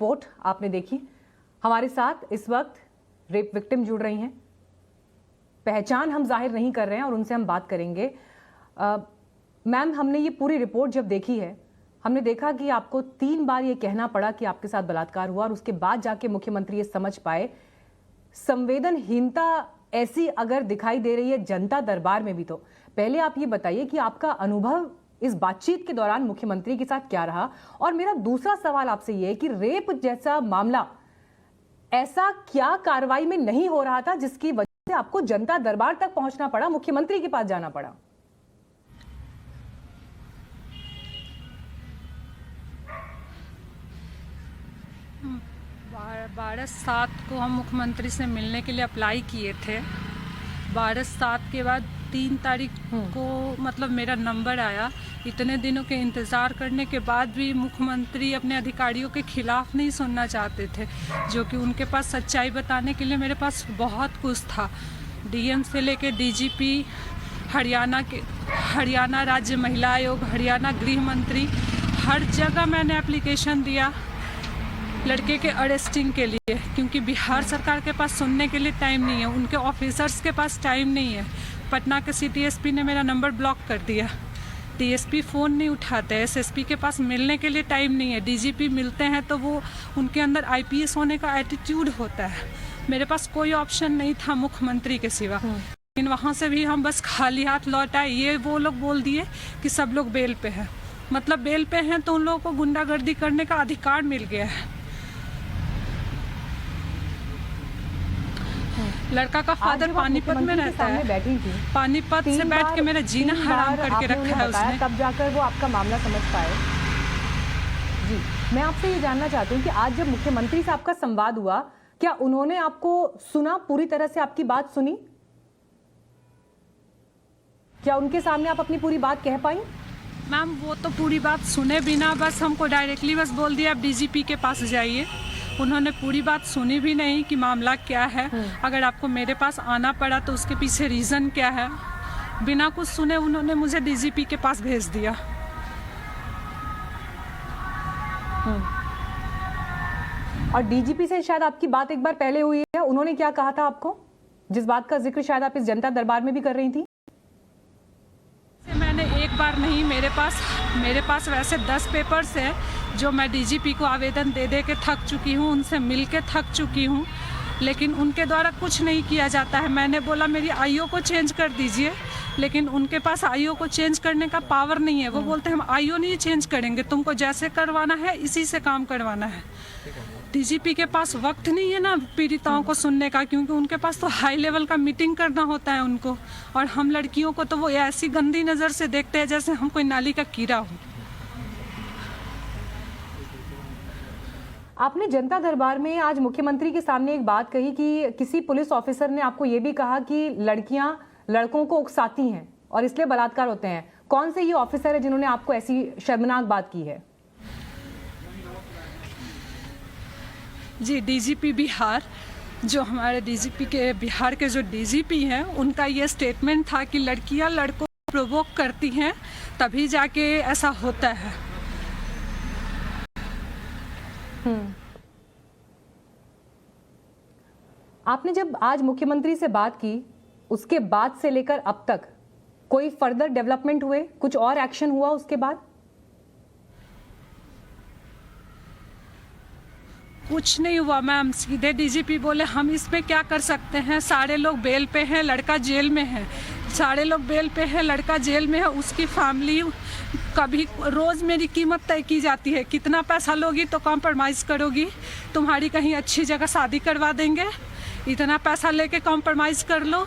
Report आपने देखी। हमारे साथ इस वक्त रेप विक्टिम जुड़ रही हैं, पहचान हम जाहिर नहीं कर रहे हैं और उनसे हम बात करेंगे। मैम, हमने ये पूरी रिपोर्ट जब देखी है, हमने देखा कि आपको 3 बार ये कहना पड़ा कि आपके साथ बलात्कार हुआ और उसके बाद जाके मुख्यमंत्री ये समझ पाए। संवेदनहीनता ऐसी अगर दिखाई दे रही है जनता दरबार में भी, तो पहले आप ये बताइए कि आपका अनुभव इस बातचीत के दौरान मुख्यमंत्री के साथ क्या रहा। और मेरा दूसरा सवाल आपसे ये है कि रेप जैसा मामला ऐसा क्या कार्रवाई में नहीं हो रहा था जिसकी वजह से आपको जनता दरबार तक पहुंचना पड़ा, मुख्यमंत्री के पास जाना पड़ा? बारह 7 को हम मुख्यमंत्री से मिलने के लिए अप्लाई किए थे। 12/7 के बाद 3 तारीख को मतलब मेरा नंबर आया। इतने दिनों के इंतज़ार करने के बाद भी मुख्यमंत्री अपने अधिकारियों के खिलाफ नहीं सुनना चाहते थे, जो कि उनके पास सच्चाई बताने के लिए मेरे पास बहुत कुछ था। डीएम से लेके डीजीपी, हरियाणा राज्य महिला आयोग, हरियाणा गृह मंत्री, हर जगह मैंने एप्लीकेशन दिया लड़के के अरेस्टिंग के लिए, क्योंकि बिहार सरकार के पास सुनने के लिए टाइम नहीं है, उनके ऑफिसर्स के पास टाइम नहीं है। पटना के सिटी एसपी ने मेरा नंबर ब्लॉक कर दिया, डीएसपी फ़ोन नहीं उठाते, एसएसपी के पास मिलने के लिए टाइम नहीं है, डीजीपी मिलते हैं तो वो उनके अंदर आईपीएस होने का एटीट्यूड होता है। मेरे पास कोई ऑप्शन नहीं था मुख्यमंत्री के सिवा, लेकिन वहाँ से भी हम बस खाली हाथ लौट आए। ये वो लोग बोल दिए कि सब लोग बेल पे हैं, मतलब बेल पे हैं तो उन लोगों को गुंडागर्दी करने का अधिकार मिल गया है। लड़का का फादर पानीपत में रहता है, बैठी थी, पानीपत से बैठ के मेरा जीना हराम करके रखा है उसने। तब जाकर वो आपका मामला समझ पाए। जी, मैं आपसे ये जानना चाहती हूँ कि आज जब मुख्यमंत्री से आपका संवाद हुआ, क्या उन्होंने आपको सुना, पूरी तरह से आपकी बात सुनी? क्या उनके सामने आप अपनी पूरी बात कह पाई? मैम, वो तो पूरी बात सुने बिना बस हमको डायरेक्टली बस बोल दिया आप डीजीपी के पास जाइए। उन्होंने पूरी बात सुनी भी नहीं कि मामला क्या है, अगर आपको मेरे पास आना पड़ा तो उसके पीछे रीज़न क्या है। बिना कुछ सुने उन्होंने मुझे डीजीपी के पास भेज दिया। और डीजीपी से शायद आपकी बात एक बार पहले हुई है, उन्होंने क्या कहा था आपको, जिस बात का जिक्र शायद आप इस जनता दरबार में भी कर रही थी? मैंने एक बार नहीं, मेरे पास वैसे 10 पेपर्स हैं जो मैं डीजीपी को आवेदन दे दे के थक चुकी हूँ, उनसे मिल के थक चुकी हूँ, लेकिन उनके द्वारा कुछ नहीं किया जाता है। मैंने बोला मेरी आईओ को चेंज कर दीजिए, लेकिन उनके पास आईओ को चेंज करने का पावर नहीं है। वो बोलते हैं हम आईओ नहीं चेंज करेंगे, तुमको जैसे करवाना है इसी से काम करवाना है। डीजीपी के पास वक्त नहीं है ना पीड़िताओं को सुनने का, क्योंकि उनके पास तो हाई लेवल का मीटिंग करना होता है उनको, और हम लड़कियों को तो वो ऐसी गंदी नज़र से देखते हैं जैसे हम कोई नाली का कीड़ा हो। आपने जनता दरबार में आज मुख्यमंत्री के सामने एक बात कही कि किसी पुलिस ऑफिसर ने आपको ये भी कहा कि लड़कियां लड़कों को उकसाती हैं और इसलिए बलात्कार होते हैं। कौन से ये ऑफिसर है जिन्होंने आपको ऐसी शर्मनाक बात की है? जी, डीजीपी बिहार, जो हमारे डीजीपी के बिहार के जो डीजीपी हैं, उनका ये स्टेटमेंट था कि लड़कियां लड़कों को प्रोवोक करती हैं तभी जाके ऐसा होता है। आपने जब आज मुख्यमंत्री से बात की, उसके बाद से लेकर अब तक कोई फर्दर डेवलपमेंट हुए, कुछ और एक्शन हुआ उसके बाद? कुछ नहीं हुआ मैम। सीधे डीजीपी बोले हम इसमें क्या कर सकते हैं, सारे लोग बेल पे हैं, लड़का जेल में है। सारे लोग बेल पे हैं, लड़का जेल में है, उसकी फैमिली कभी रोज़ मेरी कीमत तय की जाती है, कितना पैसा लोगी तो कॉम्प्रोमाइज़ करोगी, तुम्हारी कहीं अच्छी जगह शादी करवा देंगे, इतना पैसा लेके कॉम्प्रोमाइज़ कर लो।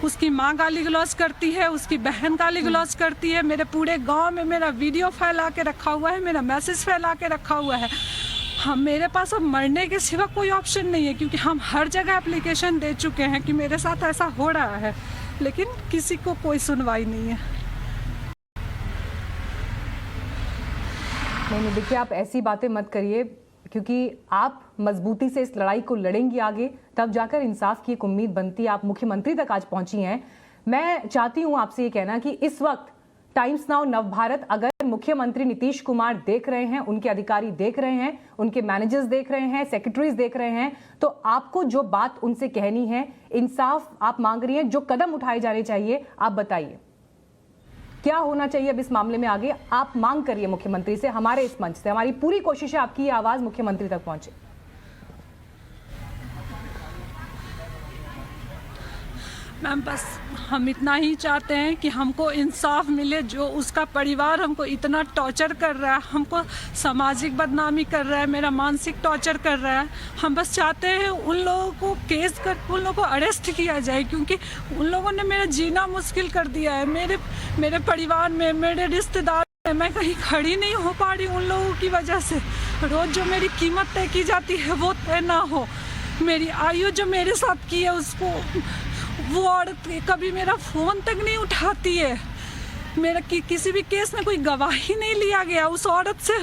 उसकी माँ गाली गलौज करती है, उसकी बहन गाली गलौज करती है। मेरे पूरे गांव में मेरा वीडियो फैला के रखा हुआ है, मेरा मैसेज फैला के रखा हुआ है। हम मेरे पास अब मरने के सिवा कोई ऑप्शन नहीं है, क्योंकि हम हर जगह एप्लीकेशन दे चुके हैं कि मेरे साथ ऐसा हो रहा है, लेकिन किसी को कोई सुनवाई नहीं है। नहीं, देखिए आप ऐसी बातें मत करिए, क्योंकि आप मजबूती से इस लड़ाई को लड़ेंगी आगे, तब जाकर इंसाफ की एक उम्मीद बनती है। आप मुख्यमंत्री तक आज पहुंची हैं। मैं चाहती हूं आपसे ये कहना कि इस वक्त टाइम्स नाउ, नवभारत, अगर मुख्यमंत्री नीतीश कुमार देख रहे हैं, उनके अधिकारी देख रहे हैं, उनके मैनेजर्स देख रहे हैं, सेक्रेटरीज देख रहे हैं, तो आपको जो बात उनसे कहनी है, इंसाफ आप मांग रही हैं, जो कदम उठाए जाने चाहिए आप बताइए, क्या होना चाहिए अब इस मामले में आगे? आप मांग करिए मुख्यमंत्री से, हमारे इस मंच से हमारी पूरी कोशिश है आपकी ये आवाज मुख्यमंत्री तक पहुंचे। मैम बस हम इतना ही चाहते हैं कि हमको इंसाफ मिले। जो उसका परिवार हमको इतना टॉर्चर कर रहा है, हमको सामाजिक बदनामी कर रहा है, मेरा मानसिक टॉर्चर कर रहा है, हम बस चाहते हैं उन लोगों को केस कर, उन लोगों को अरेस्ट किया जाए, क्योंकि उन लोगों ने मेरा जीना मुश्किल कर दिया है। मेरे परिवार में, मेरे रिश्तेदार में मैं कहीं खड़ी नहीं हो पा रही उन लोगों की वजह से। रोज़ जो मेरी कीमत तय की जाती है वो तय ना हो। मेरी आयु जो मेरे साथ की है उसको, वो औरत कभी मेरा फ़ोन तक नहीं उठाती है। मेरा किसी भी केस में कोई गवाही नहीं लिया गया उस औरत से।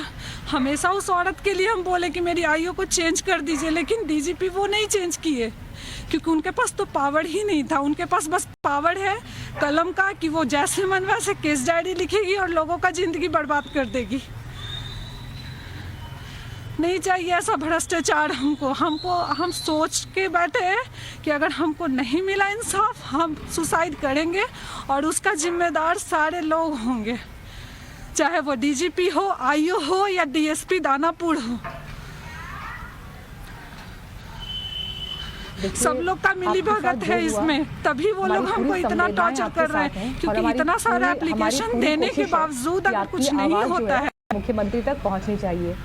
हमेशा उस औरत के लिए हम बोले कि मेरी आयु को चेंज कर दीजिए, लेकिन डीजीपी वो नहीं चेंज किए, क्योंकि उनके पास तो पावर ही नहीं था। उनके पास बस पावर है कलम का, कि वो जैसे मन वैसे केस डायरी लिखेगी और लोगों का ज़िंदगी बर्बाद कर देगी। नहीं चाहिए ऐसा भ्रष्टाचार हमको। हम सोच के बैठे हैं कि अगर हमको नहीं मिला इंसाफ, हम सुसाइड करेंगे और उसका जिम्मेदार सारे लोग होंगे, चाहे वो डीजीपी हो, आईओ हो या डीएसपी दानापुर हो। सब लोग का मिली भगत है इसमें, तभी वो लोग हमको इतना टॉर्चर कर रहे हैं, क्योंकि इतना सारा एप्लीकेशन देने के बावजूद अगर कुछ नहीं होता है। मुख्यमंत्री तक पहुंचनी चाहिए,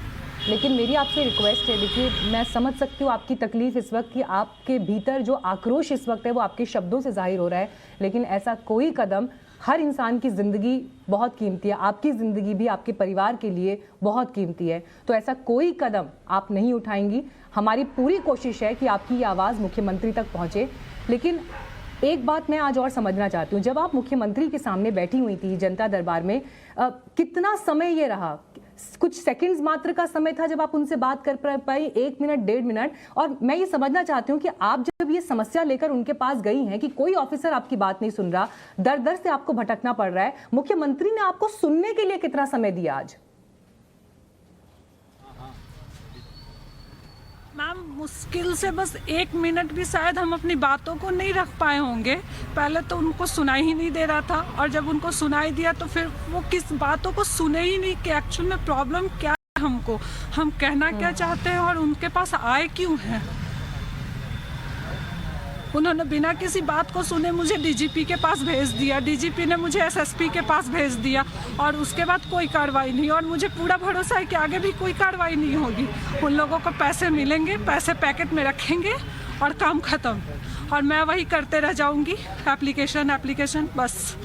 लेकिन मेरी आपसे रिक्वेस्ट है, देखिए मैं समझ सकती हूँ आपकी तकलीफ इस वक्त, कि आपके भीतर जो आक्रोश इस वक्त है वो आपके शब्दों से जाहिर हो रहा है, लेकिन ऐसा कोई कदम, हर इंसान की ज़िंदगी बहुत कीमती है, आपकी ज़िंदगी भी आपके परिवार के लिए बहुत कीमती है, तो ऐसा कोई कदम आप नहीं उठाएंगी। हमारी पूरी कोशिश है कि आपकी ये आवाज़ मुख्यमंत्री तक पहुँचे। लेकिन एक बात मैं आज और समझना चाहती हूँ, जब आप मुख्यमंत्री के सामने बैठी हुई थी जनता दरबार में, कितना समय ये रहा? कुछ सेकंड्स मात्र का समय था जब आप उनसे बात कर पाई, 1 मिनट 1.5 मिनट। और मैं ये समझना चाहती हूँ कि आप जब ये समस्या लेकर उनके पास गई हैं कि कोई ऑफिसर आपकी बात नहीं सुन रहा, दर दर से आपको भटकना पड़ रहा है, मुख्यमंत्री ने आपको सुनने के लिए कितना समय दिया आज? मैम मुश्किल से बस 1 मिनट भी शायद हम अपनी बातों को नहीं रख पाए होंगे। पहले तो उनको सुनाई ही नहीं दे रहा था, और जब उनको सुनाई दिया तो फिर वो किस बातों को सुने ही नहीं कि एक्चुअल में प्रॉब्लम क्या है, हमको हम कहना क्या चाहते हैं और उनके पास आए क्यों हैं। उन्होंने बिना किसी बात को सुने मुझे डीजीपी के पास भेज दिया, डीजीपी ने मुझे एसएसपी के पास भेज दिया, और उसके बाद कोई कार्रवाई नहीं। और मुझे पूरा भरोसा है कि आगे भी कोई कार्रवाई नहीं होगी। उन लोगों को पैसे मिलेंगे, पैसे पैकेट में रखेंगे और काम ख़त्म, और मैं वही करते रह जाऊंगी, एप्लीकेशन बस।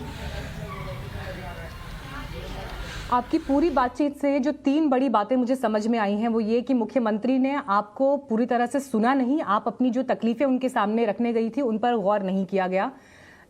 आपकी पूरी बातचीत से जो 3 बड़ी बातें मुझे समझ में आई हैं वो ये कि मुख्यमंत्री ने आपको पूरी तरह से सुना नहीं, आप अपनी जो तकलीफें उनके सामने रखने गई थी उन पर गौर नहीं किया गया।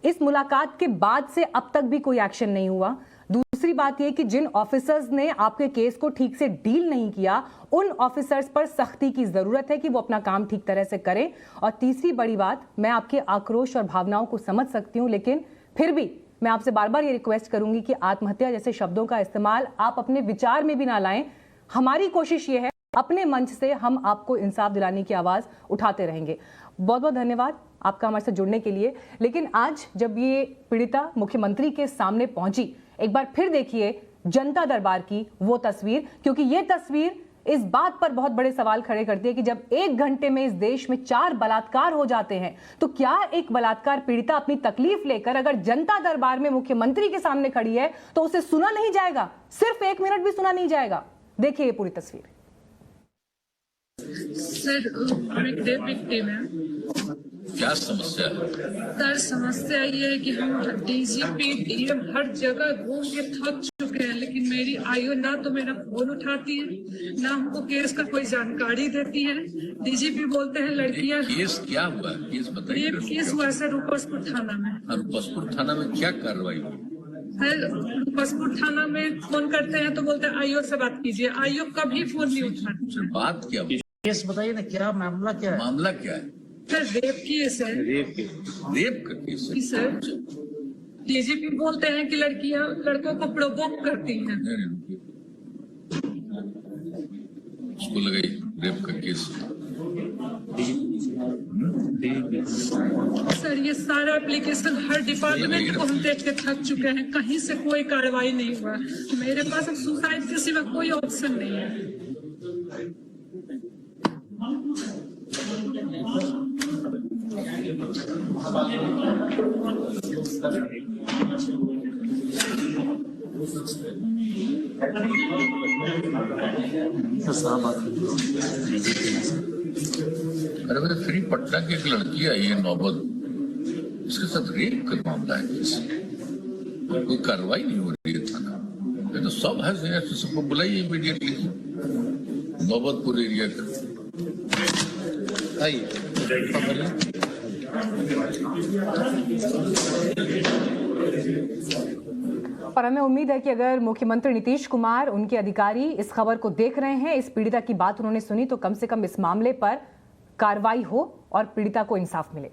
इस मुलाकात के बाद से अब तक भी कोई एक्शन नहीं हुआ। दूसरी बात ये कि जिन ऑफिसर्स ने आपके केस को ठीक से डील नहीं किया, उन ऑफिसर्स पर सख्ती की जरूरत है कि वो अपना काम ठीक तरह से करें। और तीसरी बड़ी बात, मैं आपके आक्रोश और भावनाओं को समझ सकती हूँ, लेकिन फिर भी मैं आपसे बार बार ये रिक्वेस्ट करूंगी कि आत्महत्या जैसे शब्दों का इस्तेमाल आप अपने विचार में भी ना लाएं। हमारी कोशिश ये है, अपने मंच से हम आपको इंसाफ दिलाने की आवाज उठाते रहेंगे। बहुत बहुत धन्यवाद आपका हमारे साथ जुड़ने के लिए। लेकिन आज जब ये पीड़िता मुख्यमंत्री के सामने पहुंची, एक बार फिर देखिए जनता दरबार की वो तस्वीर, क्योंकि ये तस्वीर इस बात पर बहुत बड़े सवाल खड़े करती है कि जब 1 घंटे में इस देश में 4 बलात्कार हो जाते हैं, तो क्या एक बलात्कार पीड़िता अपनी तकलीफ लेकर अगर जनता दरबार में मुख्यमंत्री के सामने खड़ी है तो उसे सुना नहीं जाएगा? सिर्फ 1 मिनट भी सुना नहीं जाएगा? देखिए ये पूरी तस्वीर। सर हम एक रेप विक्टिम है। क्या समस्या है? सर समस्या ये है कि हम डीजीपी डीएम हर जगह घूम के थक चुके हैं, लेकिन मेरी आयु ना तो मेरा फोन उठाती है, ना हमको केस का कोई जानकारी देती है। डीजीपी बोलते हैं लड़कियां। केस क्या हुआ? केस बताइए। ये केस हुआ सर रूपसपुर थाना में। रूपसपुर थाना में क्या कार्रवाई हुई? रूपसपुर थाना में फोन करते हैं तो बोलते हैं आयोग से बात कीजिए, आयोग कभी फोन नहीं उठाती। बात क्या हुई? केस बताइए ना, क्या मामला क्या है? मामला क्या है? सर रेप केस है। रेप का केस है सर डीजीपी बोलते हैं कि लड़कियां लड़कों को प्रोवोक करती हैं। नहीं, रुकिए। उसको लगाई रेप का केस। सर ये सारा एप्लीकेशन हर डिपार्टमेंट को हम देख के थक चुके हैं, कहीं से कोई कार्रवाई नहीं हुआ। मेरे पास अब सुसाइड के सिवा कोई ऑप्शन नहीं है। अरे मेरे फ्री पटना की एक लड़की आई है नौबत, उसके साथ रेप का मामला है केस। कोई कार्रवाई नहीं हो रही है थाना। ये तो सब है, सबको बुलाइए इमीडिएटली नौबतपुर एरिया का। और हमें उम्मीद है कि अगर मुख्यमंत्री नीतीश कुमार, उनके अधिकारी इस खबर को देख रहे हैं, इस पीड़िता की बात उन्होंने सुनी, तो कम से कम इस मामले पर कार्रवाई हो और पीड़िता को इंसाफ मिले।